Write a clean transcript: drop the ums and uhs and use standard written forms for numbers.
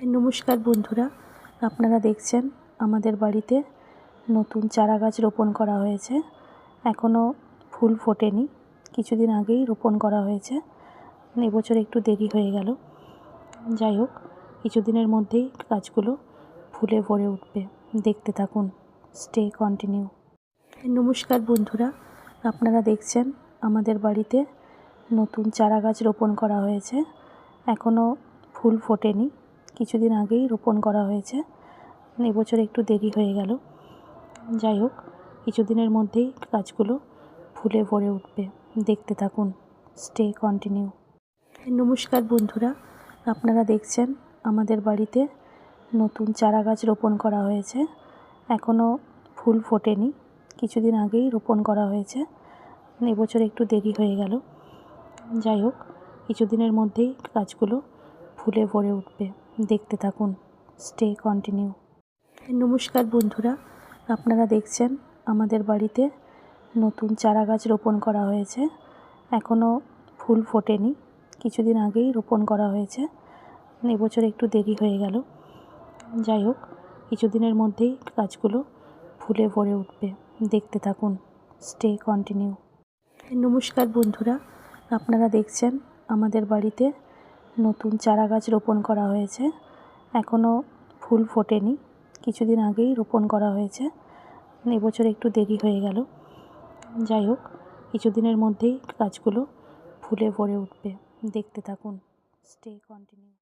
নমস্কার বন্ধুরা, আপনারা দেখছেন আমাদের বাড়িতে নতুন চারা গাছ রোপণ করা হয়েছে। এখনও ফুল ফোটেনি, কিছুদিন আগেই রোপণ করা হয়েছে। এবছর একটু দেরি হয়ে গেল। যাই হোক, কিছুদিনের মধ্যেই গাছগুলো ফুলে ভরে উঠবে। দেখতে থাকুন, স্টে কন্টিনিউ। নমস্কার বন্ধুরা, আপনারা দেখছেন আমাদের বাড়িতে নতুন চারা গাছ রোপণ করা হয়েছে। এখনও ফুল ফোটেনি, কিছুদিন আগেই রোপণ করা হয়েছে। এবছর একটু দেরি হয়ে গেল। যাই হোক, কিছুদিনের মধ্যেই গাছগুলো ফুলে ভরে উঠবে। দেখতে থাকুন, স্টে কন্টিনিউ। নমস্কার বন্ধুরা, আপনারা দেখছেন আমাদের বাড়িতে নতুন চারা গাছ রোপণ করা হয়েছে। এখনও ফুল ফোটেনি, কিছুদিন আগেই রোপণ করা হয়েছে। এবছর একটু দেরি হয়ে গেল। যাই হোক, কিছুদিনের মধ্যেই গাছগুলো ফুলে ভরে উঠবে। দেখতে থাকুন, স্টে কন্টিনিউ। নমস্কার বন্ধুরা, আপনারা দেখছেন আমাদের বাড়িতে নতুন চারা গাছ রোপণ করা হয়েছে। এখনও ফুল ফোটেনি, কিছুদিন আগেই রোপণ করা হয়েছে। এবছর একটু দেরি হয়ে গেল। যাই হোক, কিছুদিনের মধ্যেই গাছগুলো ফুলে ভরে উঠবে। দেখতে থাকুন, স্টে কন্টিনিউ। নমস্কার বন্ধুরা, আপনারা দেখছেন আমাদের বাড়িতে নতুন চারা গাছ রোপণ করা হয়েছে। এখনও ফুল ফোটেনি, কিছুদিন আগেই রোপণ করা হয়েছে। এবছর একটু দেরি হয়ে গেল। যাই হোক, কিছুদিনের মধ্যেই গাছগুলো ফুলে ভরে উঠবে। দেখতে থাকুন, স্টে কন্টিনিউ।